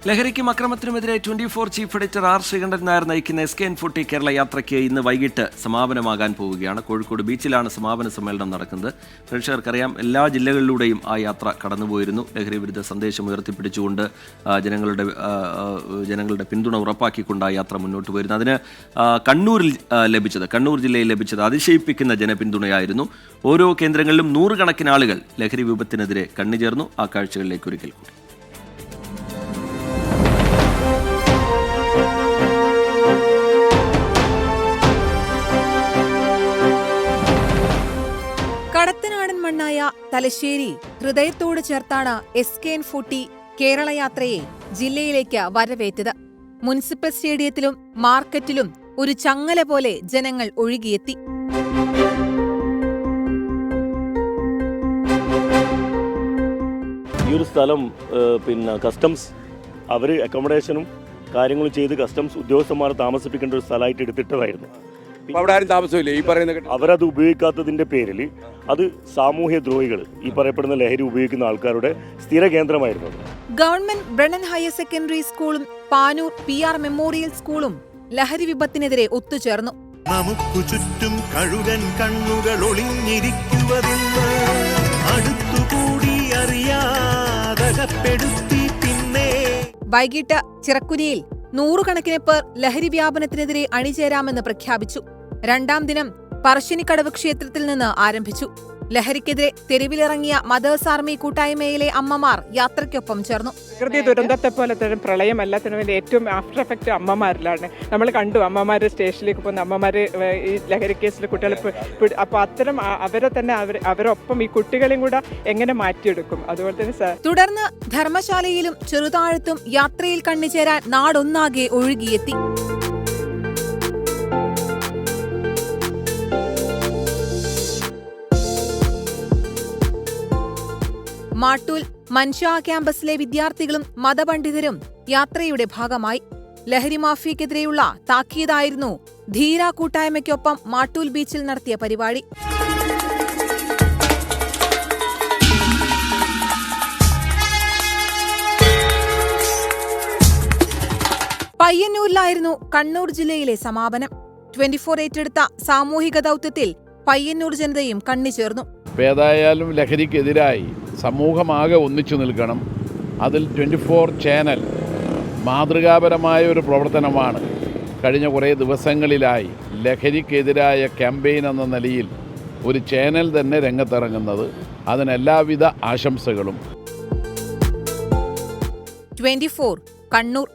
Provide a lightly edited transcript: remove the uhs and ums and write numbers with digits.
ലഹരിക്കും അക്രമത്തിനുമെതിരെ 24 chief editor R Sreekandan Nair നയിക്കുന്ന SK-N40 Kerala യാത്രയ്ക്ക് ഇന്ന് വൈകിട്ട് സമാപനമാകാൻ പോവുകയാണ്. കോഴിക്കോട് ബീച്ചിലാണ് സമാപന സമ്മേളനം നടക്കുന്നത്. പ്രേക്ഷകർക്കറിയാം, എല്ലാ ജില്ലകളിലൂടെയും ആ യാത്ര കടന്നുപോയിരുന്നു. ലഹരി വിരുദ്ധ സന്ദേശം ഉയർത്തിപ്പിടിച്ചുകൊണ്ട് ജനങ്ങളുടെ പിന്തുണ ഉറപ്പാക്കിക്കൊണ്ട് ആ യാത്ര മുന്നോട്ട് പോയിരുന്നു. അതിന് കണ്ണൂർ ജില്ലയിൽ ലഭിച്ചത് അതിശയിപ്പിക്കുന്ന ജനപിന്തുണയായിരുന്നു. ഓരോ കേന്ദ്രങ്ങളിലും നൂറുകണക്കിന് ആളുകൾ ലഹരി വിപത്തിനെതിരെ കണ്ണുചേർന്നു. ആ കാഴ്ചകളിലേക്ക് ഒരിക്കൽ കൂടി. കടത്തനാടൻ മണ്ണായ തലശ്ശേരി ഹൃദയത്തോട് ചേർത്താണ് SK-N40 കേരള യാത്രയെ ജില്ലയിലേക്ക് വരവേറ്റത്. മുനിസിപ്പൽ സ്റ്റേഡിയത്തിലും മാർക്കറ്റിലും ഒരു ചങ്ങല പോലെ ജനങ്ങൾ ഒഴുകിയെത്തി. ഈ ഒരു സ്ഥലം കസ്റ്റംസ് അവർ അക്കോമഡേഷനും കാര്യങ്ങളും ചെയ്ത് കസ്റ്റംസ് ഉദ്യോഗസ്ഥന്മാരെ താമസിപ്പിക്കേണ്ട ഒരു സ്ഥലമായിട്ട് എടുത്തിട്ടതായിരുന്നു. അവിടെ ആരും താമസമില്ല. ഈ പറയുന്ന അവരത് ഉപയോഗിക്കാത്തതിന്റെ പേരിൽ അത് സാമൂഹ്യ ദ്രോഹികൾ, ഈ പറയപ്പെടുന്ന ലഹരി ഉപയോഗിക്കുന്ന ആൾക്കാരുടെ സ്ഥിര കേന്ദ്രമായിരുന്നു. ഗവൺമെന്റ് ബ്രണ്ണൻ ഹയർ സെക്കൻഡറി സ്കൂളും പാനൂർ PR മെമ്മോറിയൽ സ്കൂളും ലഹരി വിപത്തിനെതിരെ ഒത്തുചേർന്നു. നമുക്കു ചുറ്റും കഴുകൻ കണ്ണുകൾ ഒളിഞ്ഞിരിക്കുവതെന്ന് അടുത്തുകൂടി അറിയാതകപ്പെടുത്തി. പിന്നെ വൈകിട്ട് ചിറക്കുനിയിൽ നൂറുകണക്കിന് പേർ ലഹരി വ്യാപനത്തിനെതിരെ അണിചേരാമെന്ന് പ്രഖ്യാപിച്ചു. രണ്ടാം ദിനം പറശ്ശിനിക്കടവ് ക്ഷേത്രത്തിൽ നിന്ന് ആരംഭിച്ചു. ലഹരിക്കെതിരെ തെരുവിലിറങ്ങിയ മദേഴ്സ് ആർമി കൂട്ടായ്മയിലെ അമ്മമാർ യാത്രയ്ക്കൊപ്പം ചേർന്നു. പ്രകൃതി ദുരന്തത്തെ പോലെ തന്നെ പ്രളയം എല്ലാത്തിനും ഏറ്റവും ആഫ്റ്റർ എഫക്റ്റ് അമ്മമാരിലാണ്. നമ്മൾ കണ്ടു അമ്മമാർ സ്റ്റേഷനിലേക്ക് പോകുന്ന അമ്മമാർ ഈ ലഹരി കേസിൽ കുട്ടികളെ അപ്പോൾ അത്തരം അവരെ തന്നെ അവരൊപ്പം ഈ കുട്ടികളെയും കൂടെ എങ്ങനെ മാറ്റിയെടുക്കും. അതുപോലെ തന്നെ തുടർന്ന് ധർമ്മശാലയിലും ചെറുതാഴത്തും യാത്രയിൽ കണ്ണുചേരാൻ നാടൊന്നാകെ ഒഴുകിയെത്തി. മാട്ടൂൽ മൻഷ ക്യാമ്പസിലെ വിദ്യാർത്ഥികളും മതപണ്ഡിതരും യാത്രയുടെ ഭാഗമായി. ലഹരി മാഫിയക്കെതിരെയുള്ള താക്കീതായിരുന്നു ധീര കൂട്ടായ്മയ്ക്കൊപ്പം മാട്ടൂൽ ബീച്ചിൽ നടത്തിയ പരിപാടി. പയ്യന്നൂരിലായിരുന്നു കണ്ണൂർ ജില്ലയിലെ സമാപനം. 24 ഏറ്റെടുത്ത സാമൂഹിക ദൗത്യത്തിൽ പയ്യന്നൂർ ജനതയും കണ്ണിച്ചേർന്നു. ഏതായാലും ലഹരിക്കെതിരായി സമൂഹമാകെ ഒന്നിച്ചു നിൽക്കണം. അതിൽ 24 ചാനൽ മാതൃകാപരമായ ഒരു പ്രവർത്തനമാണ്. കഴിഞ്ഞ കുറേ ദിവസങ്ങളിലായി ലഹരിക്കെതിരായ ക്യാമ്പയിൻ എന്ന നിലയിൽ ഒരു ചാനൽ തന്നെ രംഗത്തിറങ്ങുന്നത്. അതിനെല്ലാവിധ ആശംസകളും. 24 കണ്ണൂർ.